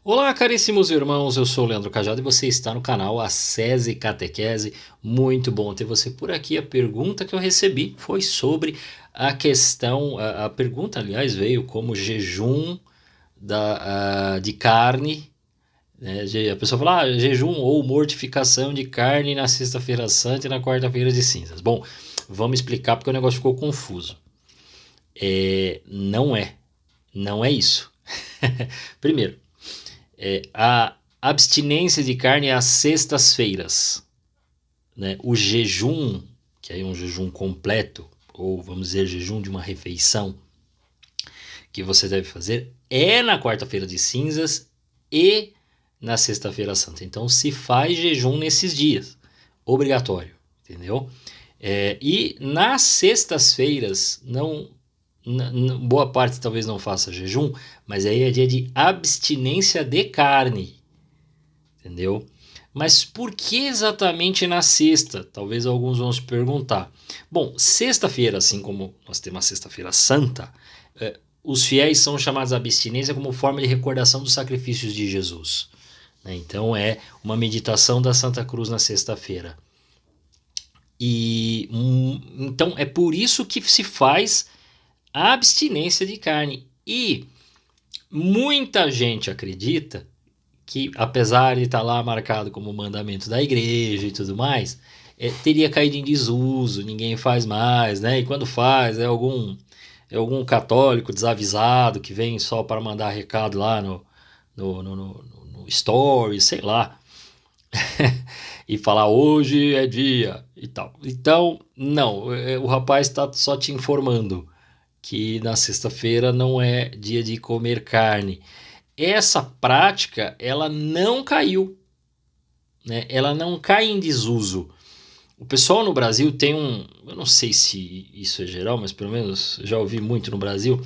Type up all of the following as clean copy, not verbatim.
Olá, caríssimos irmãos, eu sou o Leandro Cajado e você está no canal Ascese Catequese. Muito bom ter você por aqui. A pergunta que eu recebi foi sobre a questão, a pergunta, aliás, veio como jejum de carne, né? A pessoa fala, jejum ou mortificação de carne na sexta-feira santa e na quarta-feira de cinzas. Bom, vamos explicar porque o negócio ficou confuso. Não é isso. Primeiro, a abstinência de carne é às sextas-feiras, né? O jejum, que é um jejum completo, ou vamos dizer, jejum de uma refeição, que você deve fazer, é na quarta-feira de cinzas e na sexta-feira santa. Então se faz jejum nesses dias, obrigatório, entendeu? E nas sextas-feiras, não, boa parte talvez não faça jejum, mas aí é dia de abstinência de carne, entendeu? Mas por que exatamente na sexta? Talvez alguns vão se perguntar. Bom, sexta-feira, assim como nós temos a sexta-feira santa, os fiéis são chamados à abstinência como forma de recordação dos sacrifícios de Jesus, né? Então é uma meditação da Santa Cruz na sexta-feira. E então é por isso que se faz a abstinência de carne. E muita gente acredita que, apesar de estar lá marcado como mandamento da igreja e tudo mais, teria caído em desuso, ninguém faz mais, né? E quando faz, é algum católico desavisado que vem só para mandar recado lá no story, sei lá, e falar hoje é dia e tal. Então, não, o rapaz está só te informando que na sexta-feira não é dia de comer carne. Essa prática, ela não caiu, né? Ela não cai em desuso. O pessoal no Brasil tem eu não sei se isso é geral, mas pelo menos já ouvi muito no Brasil,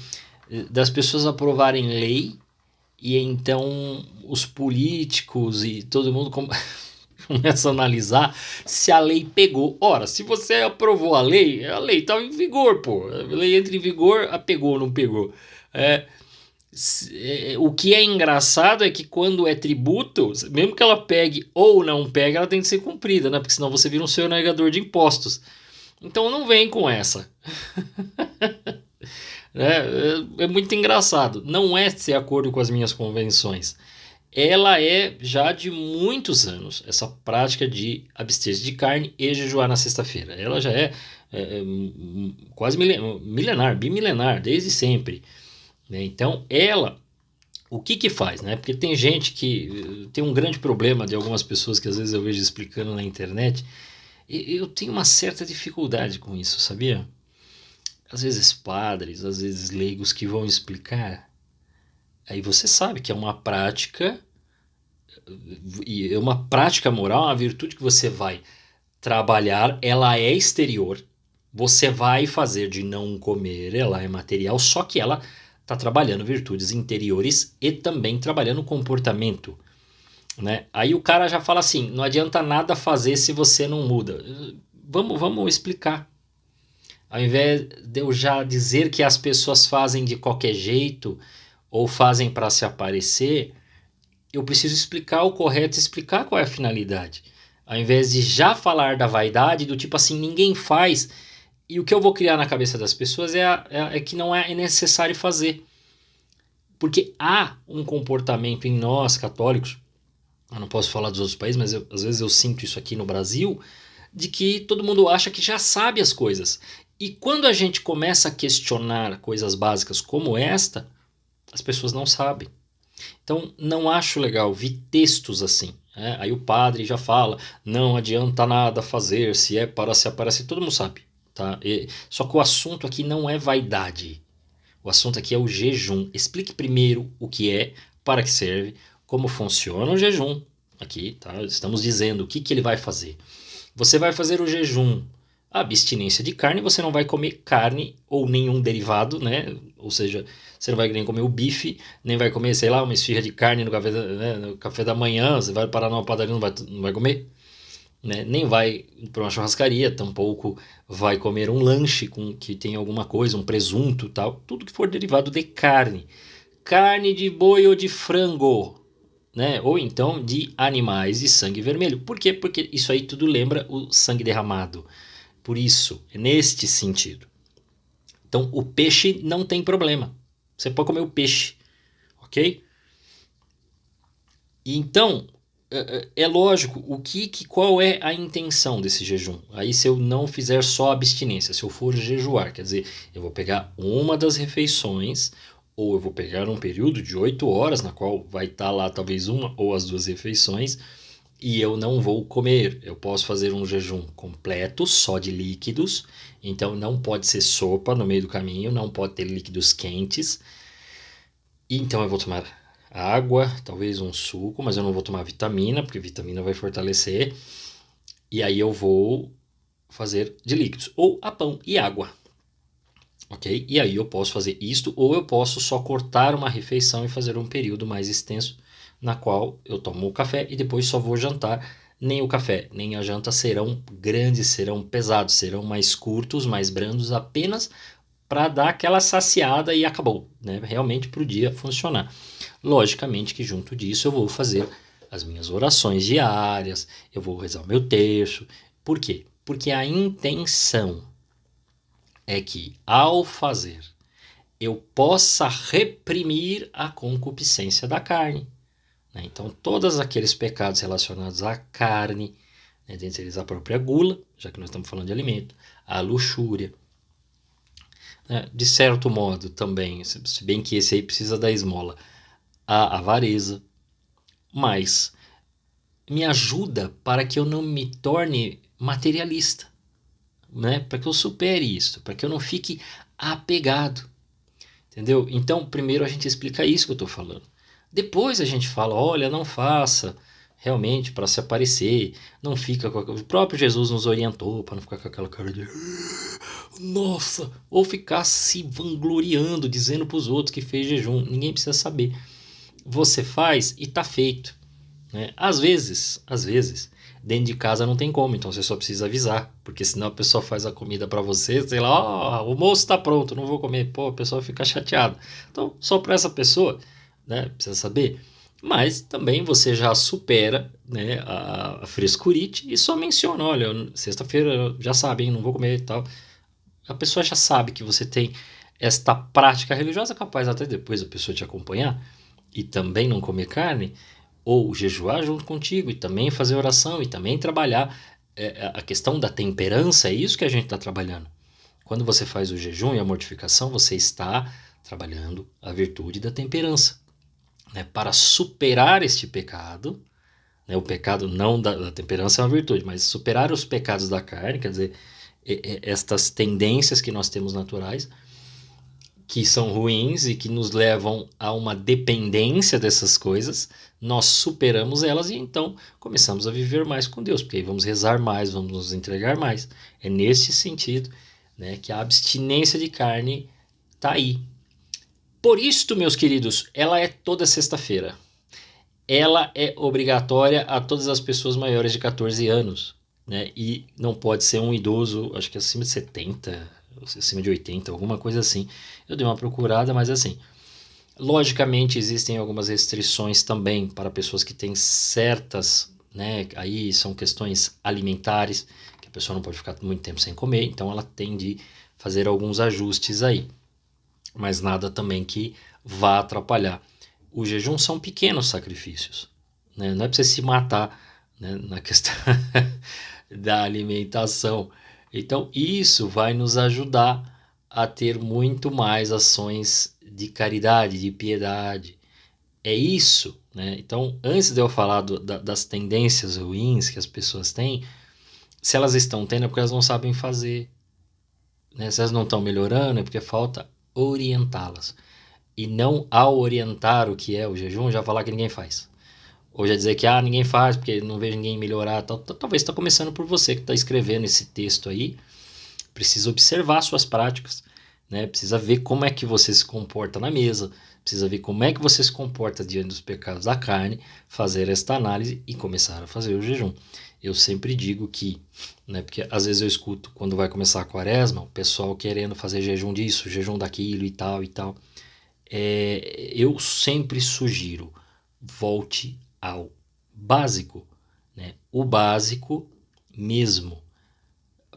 das pessoas aprovarem lei e então os políticos e todo mundo começa a analisar se a lei pegou. Ora, se você aprovou a lei estava em vigor, pô. A lei entra em vigor, pegou, não pegou. O que é engraçado é que quando é tributo, mesmo que ela pegue ou não pegue, ela tem que ser cumprida, né? Porque senão você vira um sonegador de impostos. Então não vem com essa. É muito engraçado. Não é de acordo com as minhas convenções. Ela é já de muitos anos, essa prática de abster-se de carne e jejuar na sexta-feira. Ela já é quase milenar, bimilenar, desde sempre, né? Então, o que faz, né? Porque tem gente que tem um grande problema de algumas pessoas que às vezes eu vejo explicando na internet, e eu tenho uma certa dificuldade com isso, sabia? Às vezes padres, às vezes leigos que vão explicar, aí você sabe que é uma prática, e é uma prática moral, uma virtude que você vai trabalhar, ela é exterior, você vai fazer de não comer, ela é material, só que ela está trabalhando virtudes interiores e também trabalhando comportamento, né? Aí o cara já fala assim, não adianta nada fazer se você não muda. Vamos explicar. Ao invés de eu já dizer que as pessoas fazem de qualquer jeito ou fazem para se aparecer, eu preciso explicar o correto, explicar qual é a finalidade. Ao invés de já falar da vaidade, do tipo assim, ninguém faz, e o que eu vou criar na cabeça das pessoas é que não é necessário fazer. Porque há um comportamento em nós, católicos, eu não posso falar dos outros países, mas às vezes eu sinto isso aqui no Brasil, de que todo mundo acha que já sabe as coisas. E quando a gente começa a questionar coisas básicas como esta, as pessoas não sabem. Então, não acho legal ver textos assim, né? Aí o padre já fala, não adianta nada fazer, se é para se aparecer, todo mundo sabe, tá? Só que o assunto aqui não é vaidade, o assunto aqui é o jejum. Explique primeiro o que é, para que serve, como funciona o jejum. Aqui, tá? Estamos dizendo o que ele vai fazer. Você vai fazer o jejum, a abstinência de carne, você não vai comer carne ou nenhum derivado, né? Ou seja, você não vai nem comer o bife, nem vai comer, sei lá, uma esfirra de carne no café da manhã, você vai parar numa padaria e não vai comer, né? Nem vai para uma churrascaria, tampouco vai comer um lanche que tem alguma coisa, um presunto, tal, tudo que for derivado de carne. Carne de boi ou de frango, né? Ou então de animais de sangue vermelho. Por quê? Porque isso aí tudo lembra o sangue derramado. Por isso, é neste sentido. Então, o peixe não tem problema. Você pode comer o peixe, ok? Então, é lógico, qual é a intenção desse jejum? Aí se eu não fizer só abstinência, se eu for jejuar, quer dizer, eu vou pegar uma das refeições, ou eu vou pegar um período de 8 horas, na qual vai estar lá talvez uma ou as duas refeições, e eu não vou comer. Eu posso fazer um jejum completo, só de líquidos, então não pode ser sopa no meio do caminho, não pode ter líquidos quentes. Então eu vou tomar água, talvez um suco, mas eu não vou tomar vitamina, porque vitamina vai fortalecer. E aí eu vou fazer de líquidos, ou a pão e água. Ok? E aí eu posso fazer isto, ou eu posso só cortar uma refeição e fazer um período mais extenso, na qual eu tomo o café e depois só vou jantar. Nem o café, nem a janta serão grandes, serão pesados, serão mais curtos, mais brandos, apenas para dar aquela saciada e acabou, né? Realmente para o dia funcionar. Logicamente que junto disso eu vou fazer as minhas orações diárias, eu vou rezar o meu terço. Por quê? Porque a intenção é que, ao fazer, eu possa reprimir a concupiscência da carne, né? Então, todos aqueles pecados relacionados à carne, né, dentre eles a própria gula, já que nós estamos falando de alimento, a luxúria, né, de certo modo também, se bem que esse aí precisa da esmola, a avareza, mas me ajuda para que eu não me torne materialista, né? Para que eu supere isso, para que eu não fique apegado, entendeu? Então, primeiro a gente explica isso que eu estou falando. Depois a gente fala, olha, não faça realmente para se aparecer, não fica com... O próprio Jesus nos orientou para não ficar com aquela cara de nossa, ou ficar se vangloriando, dizendo para os outros que fez jejum. Ninguém precisa saber. Você faz e está feito, né? Às vezes, dentro de casa não tem como, então você só precisa avisar, porque senão a pessoa faz a comida para você, sei lá, o almoço está pronto, não vou comer, pô, a pessoa fica chateada. Então, só para essa pessoa, né, precisa saber. Mas também você já supera, né, a frescurite e só menciona, olha, sexta-feira já sabem, não vou comer e tal. A pessoa já sabe que você tem esta prática religiosa, capaz até depois a pessoa te acompanhar e também não comer carne, ou jejuar junto contigo, e também fazer oração, e também trabalhar a questão da temperança, é isso que a gente está trabalhando. Quando você faz o jejum e a mortificação, você está trabalhando a virtude da temperança, né? Para superar este pecado, né? O pecado não da temperança é uma virtude, mas superar os pecados da carne, quer dizer, estas tendências que nós temos naturais, que são ruins e que nos levam a uma dependência dessas coisas, nós superamos elas e então começamos a viver mais com Deus, porque aí vamos rezar mais, vamos nos entregar mais. É nesse sentido, né, que a abstinência de carne está aí. Por isto, meus queridos, ela é toda sexta-feira. Ela é obrigatória a todas as pessoas maiores de 14 anos, né? E não pode ser um idoso, acho que acima de 70, acima de 80, alguma coisa assim. Eu dei uma procurada, mas assim, logicamente existem algumas restrições também para pessoas que têm certas, né? Aí são questões alimentares, que a pessoa não pode ficar muito tempo sem comer, então ela tem de fazer alguns ajustes aí. Mas nada também que vá atrapalhar. O jejum são pequenos sacrifícios, né? Não é para você se matar, né, na questão da alimentação. Então, isso vai nos ajudar a ter muito mais ações de caridade, de piedade. É isso, né? Então, antes de eu falar das tendências ruins que as pessoas têm, se elas estão tendo é porque elas não sabem fazer, né? Se elas não estão melhorando é porque falta orientá-las. E não ao orientar o que é o jejum, já falar que ninguém faz. Ou já dizer que ninguém faz porque não vejo ninguém melhorar. Talvez está começando por você que está escrevendo esse texto aí. Precisa observar suas práticas, né? Precisa ver como é que você se comporta na mesa. Precisa ver como é que você se comporta diante dos pecados da carne. Fazer esta análise e começar a fazer o jejum. Eu sempre digo que, né, porque às vezes eu escuto quando vai começar a quaresma, o pessoal querendo fazer jejum disso, jejum daquilo e tal e tal. Eu sempre sugiro, volte ao básico, né? O básico mesmo,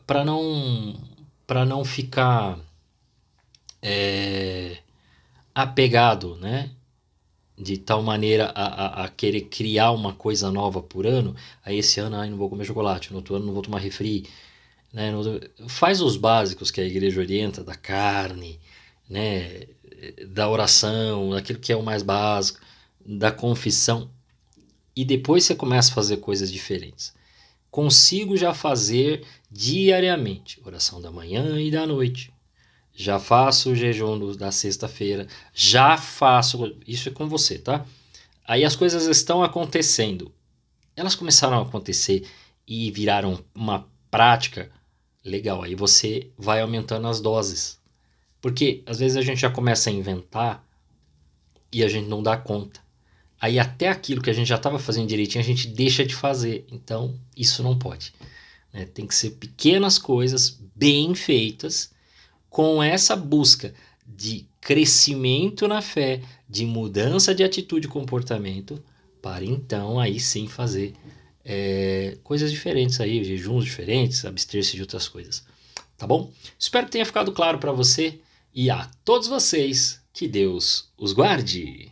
para não ficar apegado, né? De tal maneira a querer criar uma coisa nova por ano. Aí esse ano, não vou comer chocolate, no outro ano não vou tomar refri, né? Faz os básicos que a igreja orienta, da carne, né? Da oração, daquilo que é o mais básico, da confissão, e depois você começa a fazer coisas diferentes. Consigo já fazer diariamente oração da manhã e da noite. Já faço o jejum da sexta-feira. Já faço. Isso é com você, tá? Aí as coisas estão acontecendo. Elas começaram a acontecer e viraram uma prática legal. Aí você vai aumentando as doses. Porque às vezes a gente já começa a inventar e a gente não dá conta. Aí até aquilo que a gente já estava fazendo direitinho, a gente deixa de fazer. Então, isso não pode, né? Tem que ser pequenas coisas, bem feitas, com essa busca de crescimento na fé, de mudança de atitude e comportamento, para então aí sim fazer coisas diferentes aí, jejuns diferentes, abster-se de outras coisas. Tá bom? Espero que tenha ficado claro para você, e a todos vocês, que Deus os guarde.